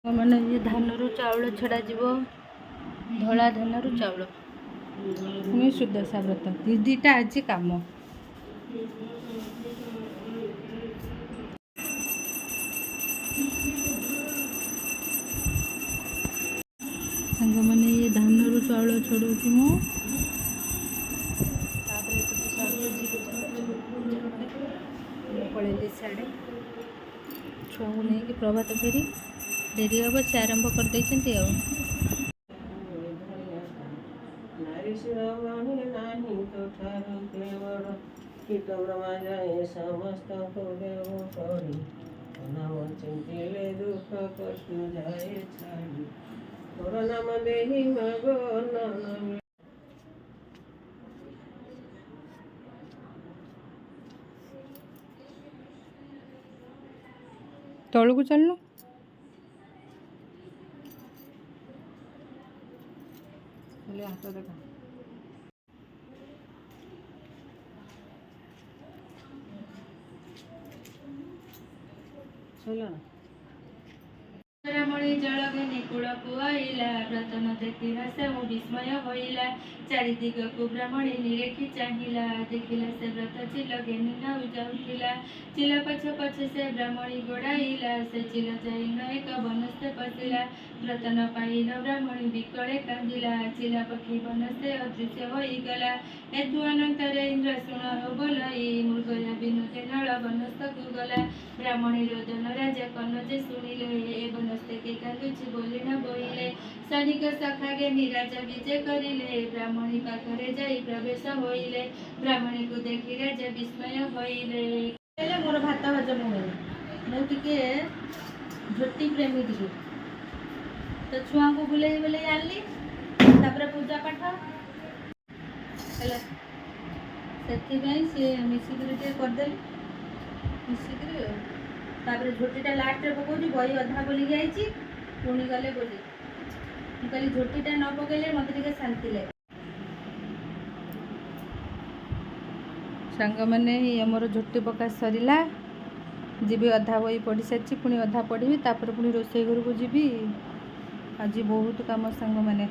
ମାନେ ଇଏ ଧାନରୁ ଚାଉଳ ଛଡ଼ାଯିବ, ଧଳା ଧାନରୁ ଚାଉଳ, ପୁଣି ସୁଦଶା ବ୍ରତ, ଦିଦିଟା ଆଜି କାମ। ସାଙ୍ଗମାନେ ଇଏ ଧାନରୁ ଚାଉଳ ଛଡ଼ଉଛି ମୁଁ, ତାପରେ ପଳେଇଲି ସିଆଡ଼େ ଛୁଆଙ୍କୁ ନେଇକି ପ୍ରଭାତ ଫେରି, ଡେରି ହେବ ସେ ଆରମ୍ଭ କରିଦେଇଛନ୍ତି ଆଉ। ତଳକୁ ଚାଲୁନ, ହାତ ଦେଖା। ମଣି ଜଳ ଘେନି କୂଳକୁ ଆଇଲା, ବ୍ରତନ ଦେଖି ହସେ ମୁଁ ବିସ୍ମୟ ହୋଇଲା। ଚାରିଦିଗକୁ ବ୍ରାହ୍ମଣୀ ନିରେଖି ଚାହିଁଲା, ଦେଖିଲା ସେ ବ୍ରତ ଚିଲ ଘେନି ନାଉ ଯାଉଥିଲା। ଚିଲ ପଛେ ପଛେ ସେ ବ୍ରାହ୍ମଣୀ ଗୋଡ଼ାଇଲା, ସେ ଚିଲ ଯାଇନ ଏକ ବନସ୍ତେ ପଶିଲା। ବ୍ରତନ ପାଇନ ବ୍ରାହ୍ମଣୀ ବିକଳେ କାନ୍ଦିଲା, ଚିଲା ପକ୍ଷୀ ବନସ୍ତେ ଅଦୃଶ୍ୟ ହୋଇଗଲା। ଏଥୁ ଅନନ୍ତରେ ଇନ୍ଦ୍ର ଶୁଣ ବୋଲାଇ, ମୃଗୟା ବିନୋଦେ ନଳ ବନସ୍ତକୁ ଗଲା। ବ୍ରାହ୍ମଣୀ ରୋଦନ ରାଜା କନ ଯେ ଶୁଣିଲେ, ଏ ବନସ୍ତେ କେ କାନ୍ଦୁଛି ବୋଲି ନ ବୋଇଲେ। ସୈନିକ ସଖା ଘେନି ରାଜା ବିଜେ କରିଲେ, ବ୍ରାହ୍ମଣୀ ପାଖରେ ଯାଇ ପ୍ରବେଶ ହୋଇଲେ। ବ୍ରାହ୍ମଣୀକୁ ଦେଖି ରାଜା ବିସ୍ମୟ ହୋଇଲେ। ମୋର ଭାତ ହଜମ ହୁଏନି, ମୁଁ ଟିକେ ଝୋଟି ପ୍ରେମୀ ଟିକେ, ତ ଛୁଆଙ୍କୁ ବୁଲେଇ ବୁଲେଇ ଆଣିଲି, ତାପରେ ପୂଜା ପାଠ ହେଲା, ସେଥିପାଇଁ ସିଏ ମିଶିକିରି ଟିକେ କରିଦେଲି ମିଶିକିରି ଆଉ। ତାପରେ ଝୋଟିଟା ଲାଷ୍ଟରେ ପକାଉଛି, ବହି ଅଧା ବୋଲିକି ଯାଇଛି, ପୁଣି ଗଲେ ବୋଲି ମୁଁ କହିଲି ଝୋଟିଟା ନ ପକେଇଲେ ମୋତେ ଟିକେ ଶାନ୍ତି ଲାଗେ। ସାଙ୍ଗମାନେ ଆମର ଝୋଟି ପକା ସରିଲା, ଯିବି ଅଧା ବହି ପଢ଼ି ସାରିଛି, ପୁଣି ଅଧା ପଢ଼ିବି, ତାପରେ ପୁଣି ରୋଷେଇ ଘରକୁ ଯିବି। ଆଜି ବହୁତ କାମ ସାଙ୍ଗମାନେ।